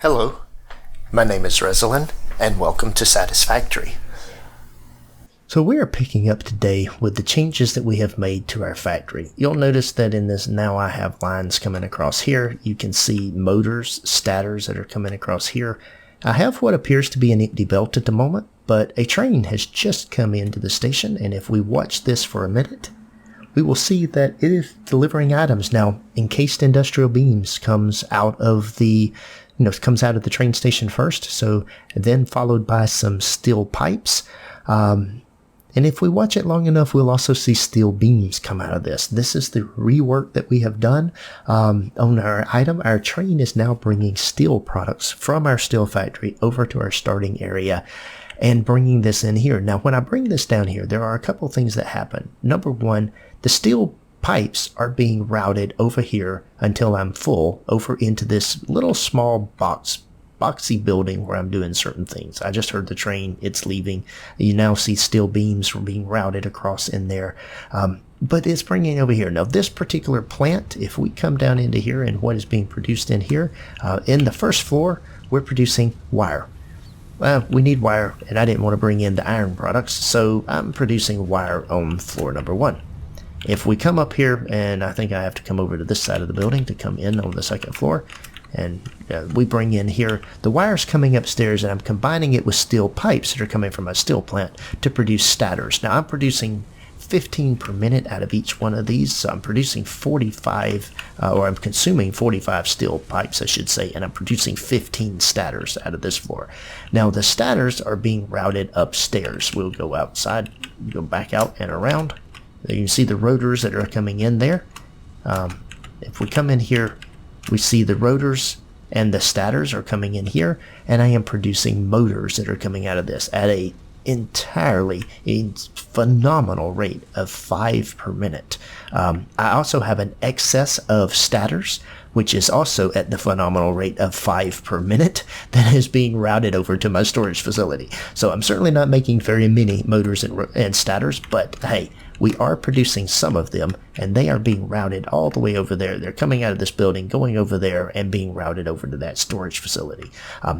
Hello, my name is Resilan, and welcome to Satisfactory. So we are picking up today with the changes that we have made to our factory. You'll notice that in this now I have lines coming across here. You can see motors, stators that are coming across here. I have what appears to be an empty belt at the moment, but a train has just come into the station, and if we watch this for a minute, we will see that it is delivering items. Now, encased industrial beams comes out of the train station first, so then followed by some steel pipes. And if we watch it long enough, we'll also see steel beams come out of this. This is the rework that we have done on our item. Our train is now bringing steel products from our steel factory over to our starting area and bringing this in here. Now, when I bring this down here, there are a couple things that happen. Number one, the steel pipes are being routed over here until I'm full over into this little small boxy building where I'm doing certain things. I just heard the train, it's leaving. You now see steel beams being routed across in there. But it's bringing over here. Now this particular plant, if we come down into here and what is being produced in here, in the first floor, we're producing wire. We need wire, and I didn't want to bring in the iron products, so I'm producing wire on floor number one. If we come up here, and I think I have to come over to this side of the building to come in on the second floor, and we bring in here, the wire's coming upstairs, and I'm combining it with steel pipes that are coming from my steel plant to produce stators. Now I'm producing 15 per minute out of each one of these, so I'm producing 45, or I'm consuming 45 steel pipes, I should say, and I'm producing 15 stators out of this floor. Now the stators are being routed upstairs. We'll go outside, go back out and around. You can see the rotors that are coming in there. If we come in here, we see the rotors and the stators are coming in here, and I am producing motors that are coming out of this at a phenomenal rate of 5 per minute. I also have an excess of stators, which is also at the phenomenal rate of 5 per minute, that is being routed over to my storage facility. So I'm certainly not making very many motors and stators, but hey, we are producing some of them, and they are being routed all the way over there. They're coming out of this building, going over there, and being routed over to that storage facility.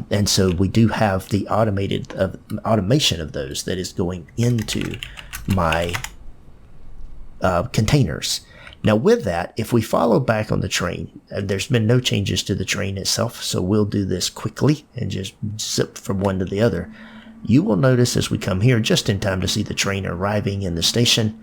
And so we do have the automation of those that is going into my containers. Now with that, if we follow back on the train, there's been no changes to the train itself, so we'll do this quickly and just zip from one to the other. You will notice as we come here, just in time to see the train arriving in the station,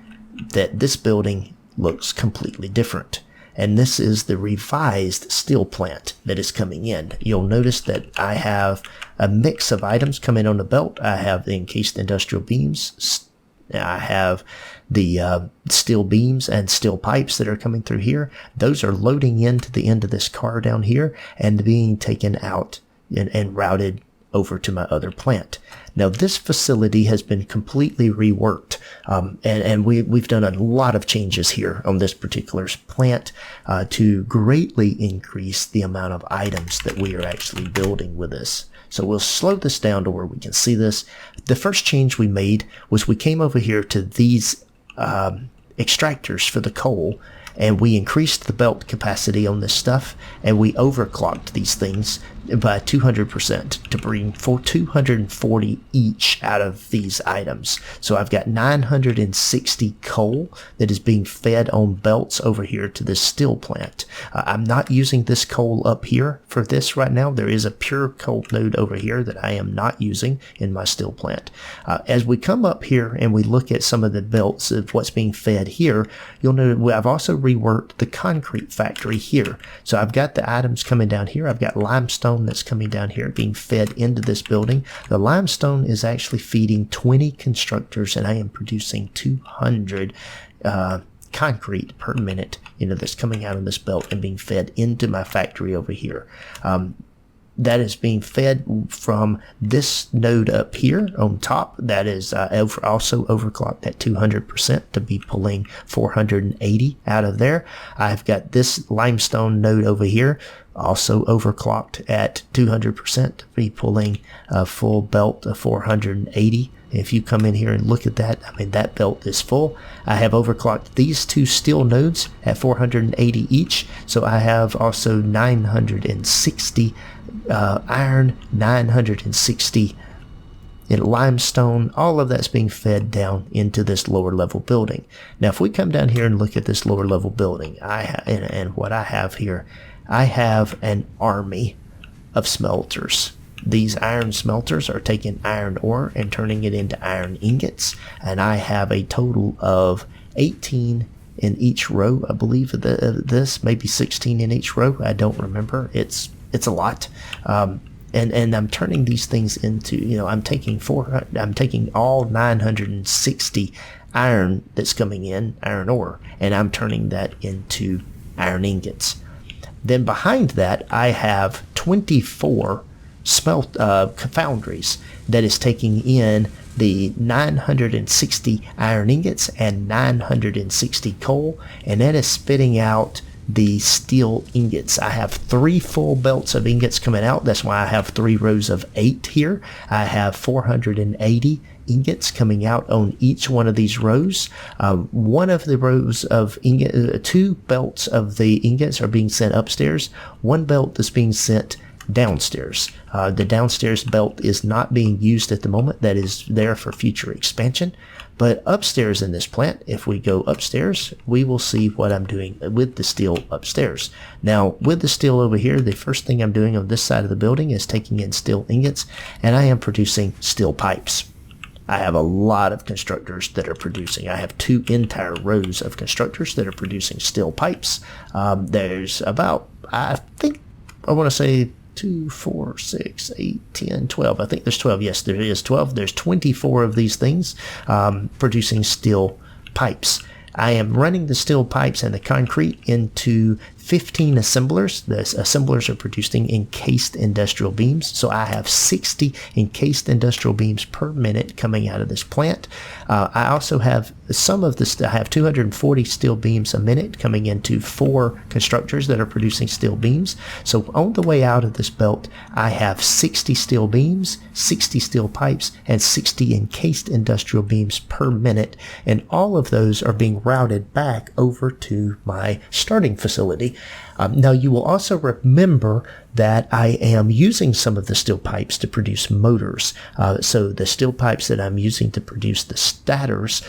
that this building looks completely different. And this is the revised steel plant that is coming in. You'll notice that I have a mix of items coming on the belt. I have the encased industrial beams. I have the steel beams and steel pipes that are coming through here. Those are loading into the end of this car down here and being taken out and routed over to my other plant. Now this facility has been completely reworked, and we've done a lot of changes here on this particular plant to greatly increase the amount of items that we are actually building with this. So we'll slow this down to where we can see this. The first change we made was we came over here to these extractors for the coal, and we increased the belt capacity on this stuff, and we overclocked these things by 200% to bring 240 each out of these items. So I've got 960 coal that is being fed on belts over here to this steel plant. I'm not using this coal up here for this right now. There is a pure coal node over here that I am not using in my steel plant. As we come up here and we look at some of the belts of what's being fed here, you'll note I've also reworked the concrete factory here. So I've got the items coming down here. I've got limestone that's coming down here being fed into this building. The limestone is actually feeding 20 constructors, and I am producing 200 concrete per minute, that's coming out of this belt and being fed into my factory over here. That is being fed from this node up here on top. That is also overclocked at 200% to be pulling 480 out of there. I've got this limestone node over here, also overclocked at 200% to be pulling a full belt of 480. If you come in here and look at that, that belt is full. I have overclocked these two steel nodes at 480 each, so I have also 960 iron, 960 in limestone. All of that's being fed down into this lower level building. Now, if we come down here and look at this lower level building, and what I have here, I have an army of smelters. These iron smelters are taking iron ore and turning it into iron ingots, and I have a total of 18 in each row. I believe this, maybe 16 in each row. I don't remember. It's a lot. And I'm turning these things into, I'm taking all 960 iron that's coming in, iron ore, and I'm turning that into iron ingots. Then behind that, I have 24 foundries that is taking in the 960 iron ingots and 960 coal, and that is spitting out the steel ingots. I have 3 full belts of ingots coming out. That's why I have 3 rows of 8 here. I have 480 ingots coming out on each one of these rows. One of the rows of ingot, 2 belts of the ingots are being sent upstairs. 1 belt is being sent downstairs. The downstairs belt is not being used at the moment. That is there for future expansion. But upstairs in this plant, if we go upstairs, we will see what I'm doing with the steel upstairs. Now, with the steel over here, the first thing I'm doing on this side of the building is taking in steel ingots, and I am producing steel pipes. I have a lot of constructors that are producing. I have 2 entire rows of constructors that are producing steel pipes. There's about, I want to say 2, 4, 6, 8, 10, 12. I think there's 12. Yes, there is 12. There's 24 of these things producing steel pipes. I am running the steel pipes and the concrete into 15 assemblers. The assemblers are producing encased industrial beams. So I have 60 encased industrial beams per minute coming out of this plant. I also have I have 240 steel beams a minute coming into 4 constructors that are producing steel beams. So on the way out of this belt, I have 60 steel beams, 60 steel pipes, and 60 encased industrial beams per minute. And all of those are being routed back over to my starting facility. Now, you will also remember that I am using some of the steel pipes to produce motors. So the steel pipes that I'm using to produce the stators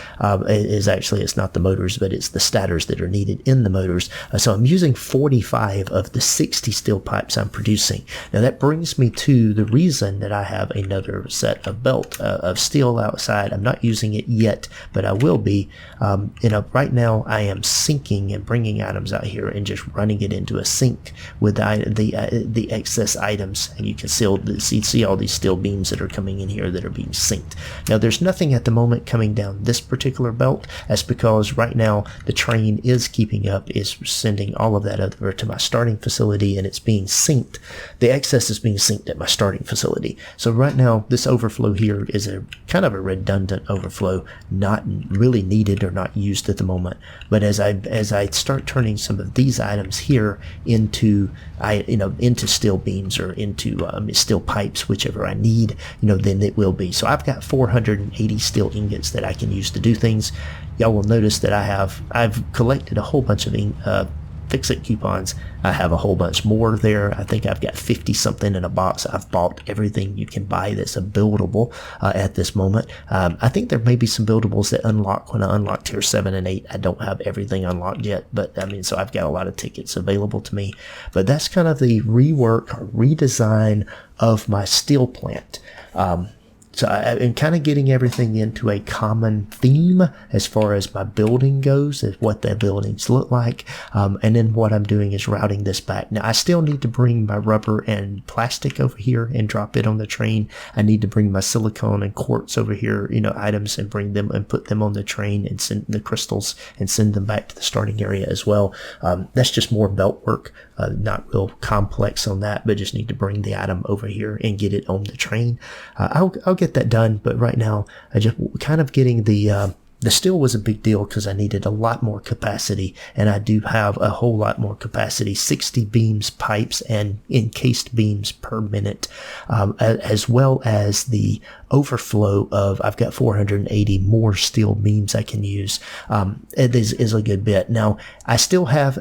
it's not the motors, but it's the stators that are needed in the motors. So I'm using 45 of the 60 steel pipes I'm producing. Now, that brings me to the reason that I have another set of belt of steel outside. I'm not using it yet, but I will be. Right now I am sinking and bringing items out here and just running it into a sink with the excess items, and you can see all these steel beams that are coming in here that are being synced. Now, there's nothing at the moment coming down this particular belt. That's because right now the train is keeping up, is sending all of that over to my starting facility, and it's being synced. The excess is being synced at my starting facility. So right now this overflow here is a kind of a redundant overflow, not really needed or not used at the moment. But as I start turning some of these items here into steel beams or into steel pipes, whichever I need, then it will be. So I've got 480 steel ingots that I can use to do things. Y'all will notice that I've collected a whole bunch of Fix-It coupons. I have a whole bunch more there. I think I've got 50 something in a box. I've bought everything you can buy that's a buildable at this moment. I think there may be some buildables that unlock when I unlock tier 7 and 8. I don't have everything unlocked yet, but so I've got a lot of tickets available to me. But that's kind of the rework or redesign of my steel plant. So I'm kind of getting everything into a common theme as far as my building goes, as what the buildings look like. And then what I'm doing is routing this back. Now, I still need to bring my rubber and plastic over here and drop it on the train. I need to bring my silicone and quartz over here, items, and bring them and put them on the train and send the crystals and send them back to the starting area as well. That's just more belt work. Not real complex on that, but just need to bring the item over here and get it on the train. I'll get that done, but right now I just kind of getting the steel was a big deal because I needed a lot more capacity, and I do have a whole lot more capacity, 60 beams, pipes, and encased beams per minute, as well as the overflow of, I've got 480 more steel beams I can use. It is a good bit. Now, I still have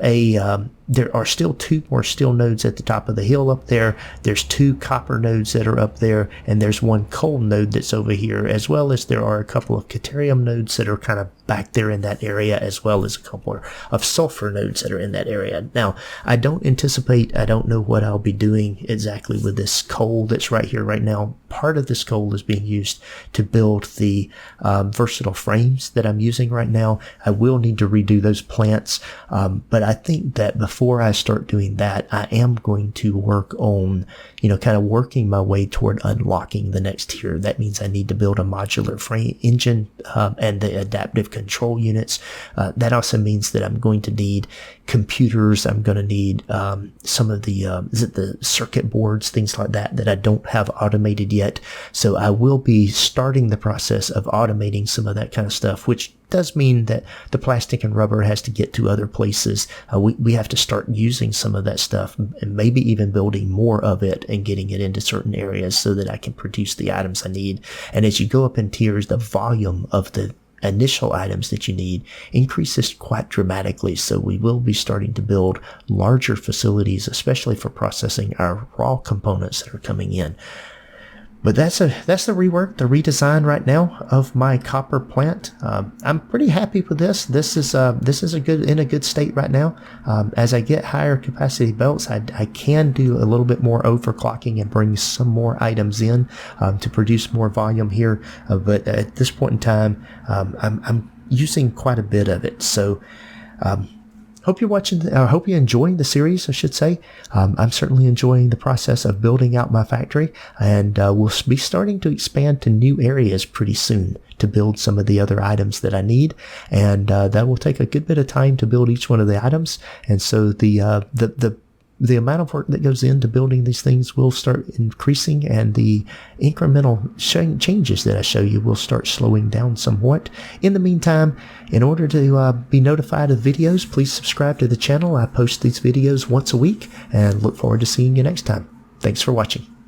there are still 2 more steel nodes at the top of the hill up there. There's 2 copper nodes that are up there, and there's 1 coal node that's over here, as well as there are a couple of caterium nodes that are kind of back there in that area, as well as a couple of sulfur nodes that are in that area. Now, I don't know what I'll be doing exactly with this coal that's right here right now. Part of this coal is being used to build the versatile frames that I'm using right now. I will need to redo those plants, but I think that before I start doing that, I am going to work on, kind of working my way toward unlocking the next tier. That means I need to build a modular frame engine and the adaptive control units. That also means that I'm going to need computers. I'm going to need some of the circuit boards, things like that I don't have automated yet. So I will be starting the process of automating some of that kind of stuff, which does mean that the plastic and rubber has to get to other places. We have to start using some of that stuff and maybe even building more of it and getting it into certain areas so that I can produce the items I need. And as you go up in tiers, the volume of the initial items that you need increases quite dramatically. So we will be starting to build larger facilities, especially for processing our raw components that are coming in. But that's the rework, the redesign right now of my copper plant. I'm pretty happy with this. This is in a good state right now. As I get higher capacity belts, I can do a little bit more overclocking and bring some more items in to produce more volume here. But at this point in time, I'm using quite a bit of it. So. Hope you're enjoying the series, I should say. I'm certainly enjoying the process of building out my factory, and we'll be starting to expand to new areas pretty soon to build some of the other items that I need, and that will take a good bit of time to build each one of the items. And so the amount of work that goes into building these things will start increasing, and the incremental changes that I show you will start slowing down somewhat. In the meantime, in order to be notified of videos, please subscribe to the channel. I post these videos once a week, and look forward to seeing you next time. Thanks for watching.